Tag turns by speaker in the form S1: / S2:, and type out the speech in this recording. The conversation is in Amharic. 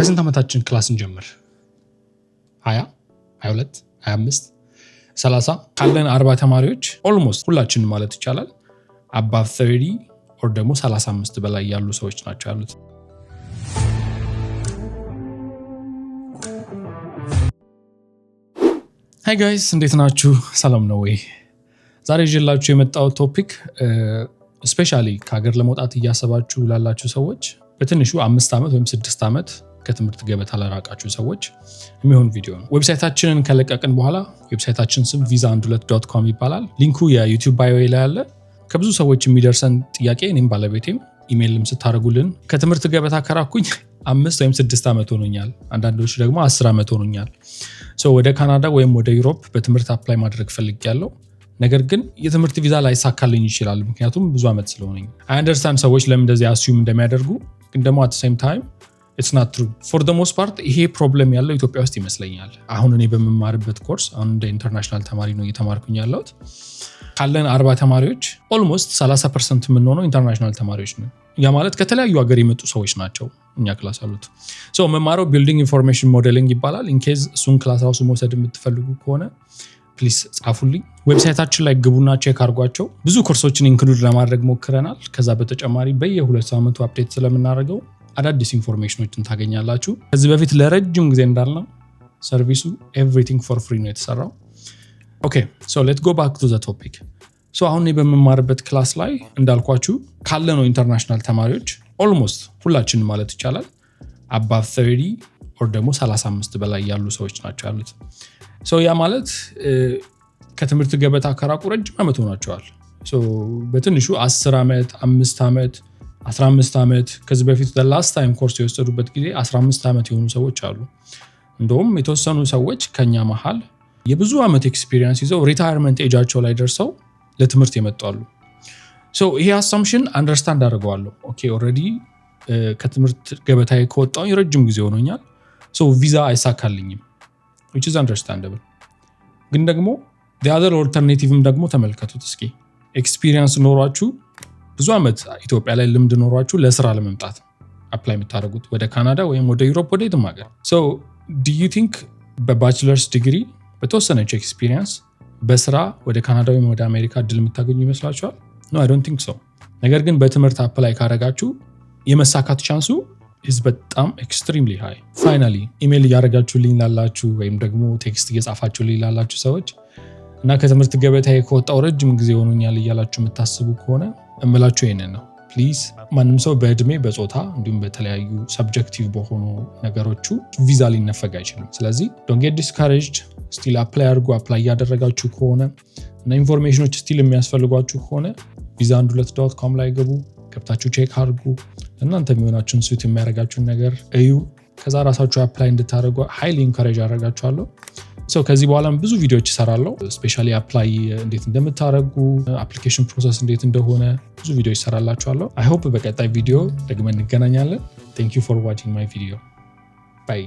S1: በስንት ዓመታችን ክላስ እንጀምር? 20 22 25 30 ካለን 40 ተማሪዎች ኦልሞስት ሁላችንም ማለት ይቻላል above 30 or ደግሞ 35 በላይ ያሉ ሰዎች ናቸው ያሉት። ሃይ ጋይስ እንዴት ናችሁ? ሰላም ነው ወይ? ዛሬ ይዤላችሁ የመጣው ቶፒክ ስፔሻሊ ከሀገር ለመውጣት እያሰባችሁ ላላችሁ ሰዎች በትንሹ 5 ዓመት ወይም 6 ዓመት ከትምህርት ገበታ ለራቃችሁ ሰዎች የሚሆን ቪዲዮ ነው። ዌብሳይታችንን ከለቀቅን በኋላ ዌብሳይታችን ስም visa12.com ይባላል። ሊንኩ የዩቲዩብ ባዮ ላይ አለ። ከብዙ ሰዎች የሚደርሰን ጥያቄ እኔም ባለቤቴም ኢሜይልም ስታደርጉልን ከትምህርት ገበታ ከራኩኝ 5 ወይም 6 ዓመት ሆኖኛል፣ አንዳንዶች ደግሞ 10 ዓመት ሆኖኛል። ወደ ካናዳ ወይም ወደ ዩሮፕ በትምህርት አፕላይ ማድረግ ፈልጌያለሁ። ነገር ግን የትምህርት ቪዛ ላይ ሳካልኝ ይችላል ምክንያቱም ብዙ ዓመት ስለሆነኝ። አይ አንደርስታንድ ሰዎች ለምን እንደዚህ አስዩም እንደሚያደርጉ፣ ግን ደግሞ at the same time it's not true. For the most part ይሄ ፕሮብለም ያለው ኢትዮጵያ ውስጥ ይመስለኛል። አሁን እኔ በመማርበት ኮርስ አሁን እንደ ኢንተርናሽናል ተማሪ ነው እየተማርኩኝ ያለሁት። ካለን 40 ተማሪዎች ኦልሞስት 30% የምንሆነው ኢንተርናሽናል ተማሪዎች ነው። ያ ማለት ከተለያዩ ሀገር የመጡ ሰዎች ናቸው እኛ ክላስ አሉት። መማረው ቢልዲንግ ኢንፎርሜሽን ሞዴሊንግ ይባላል። ኢንኬዝ እሱን ክላስ ራሱ መውሰድ የምትፈልጉ ከሆነ ፕሊስ ጻፉልኝ። ዌብሳይታችን ላይ ግቡና ቼክ አድርጓቸው። ብዙ ኮርሶችን ኢንክሉድ ለማድረግ ሞክረናል። ከዛ በተጨማሪ በየ2 ሳምንቱ አፕዴት ስለምናደርገው አዳዲስ ኢንፎርሜሽኖችን ታገኛላችሁ። ከዚህ በፊት ለረጅም ጊዜ እንዳልነው ሰርቪሱ ኤቭሪቲንግ ፎር ፍሪ ነው የተሰራው። ኦኬ ሶ ሌትስ ጎ ባክ ቱ ዘ ቶፒክ። አሁን በመማርበት ክላስ ላይ እንዳልኳችሁ ካለነው ኢንተርናሽናል ተማሪዎች ኦልሞስት ሁላችንም ማለት ይቻላል above 30 or ደግሞ 35 በላይ ያሉ ሰዎች ናቸው ያሉት። ያ ማለት ከትምህርት ገበታ ከራቁ ረጅም ዓመት ሆናቸዋል። በትንሹ 10 ዓመት 5 ዓመት 15 ዓመት ከዚህ በፊት the last time ኮርስ የወሰዱበት ጊዜ 15 ዓመት የሆኑ ሰዎች አሉ። እንደውም የተወሰኑ ሰዎች ከኛ መሃል የብዙ ዓመት ኤክስፒሪየንስ ይዘው ሪታየርመንት ኤጃቸው ላይ ደርሰው ለትምህርት የመጣሉ። ይሄ አሳምፕሽን አንደርስታንድ አድርገዋለሁ። ኦኬ ኦልሬዲ ከትምህርት ገበታዬ ከወጣሁ ረጅም ጊዜ ሆኖኛል። ቪዛ አይሳካልኝም which is understandable። ግን ደግሞ the other alternative ደግሞ ተመልከቱት እስኪ። ኤክስፒሪየንስ ኖሯችሁ ብዙ ዓመት ኢትዮጵያ ላይ ልምድ ኖሯችሁ ለስራ ለመምጣት አፕላይ የምታደርጉት ወደ ካናዳ ወይም ወደ ዩሮፕ ወደ የትም ሀገር። do you think በባችለርስ ዲግሪ በተወሰነች ኤክስፒሪየንስ በስራ ወደ ካናዳ ወይም ወደ አሜሪካ እድል የምታገኙ ይመስላችኋል? No, I don't think so። ነገር ግን በትምህርት አፕላይ ካደረጋችሁ የመሳካት ቻንሱ is በጣም extremely high። ፋይናሊ ኢሜይል እያደረጋችሁልኝ ላላችሁ ወይም ደግሞ ቴክስት እየጻፋችሁልኝ ላላችሁ ሰዎች እና ከትምህርት ገበታዬ ከወጣሁ ረጅም ጊዜ ሆኖኛል እያላችሁ የምታስቡ ከሆነ እምላችሁ ይሄንን ነው። ፕሊዝ ማንም ሰው በእድሜ በጾታ እንዲሁም በተለያዩ ሰብጀክቲቭ በሆኑ ነገሮቹ ቪዛ ሊነፈግ አይችልም። ስለዚህ don't get discouraged። ስቲል አፕላይ አድርጉ። አፕላይ እያደረጋችሁ ከሆነ እና ኢንፎርሜሽኖች ስቲል የሚያስፈልጓችሁ ከሆነ visa12.com ላይ ገቡ፣ ገብታችሁ ቼክ አድርጉ። እናንተ የሚሆናችሁን ስዊት የሚያደርጋችሁን ነገር እዩ። ከዛ ራሳችሁ አፕላይ እንድታደርጉ ሃይሊ ኢንካሬጅ አደርጋችኋለሁ። ከዚህ በኋላም ብዙ ቪዲዮዎች እሰራለሁ። ስፔሻሊ አፕላይ እንዴት እንደምታደርጉ፣ አፕሊኬሽን ፕሮሰስ እንዴት እንደሆነ ብዙ ቪዲዮዎች እሰራላችኋለሁ። አይ ሆፕ በቀጣይ ቪዲዮ ደግመን እንገናኛለን። Thank you for watching my video. Bye.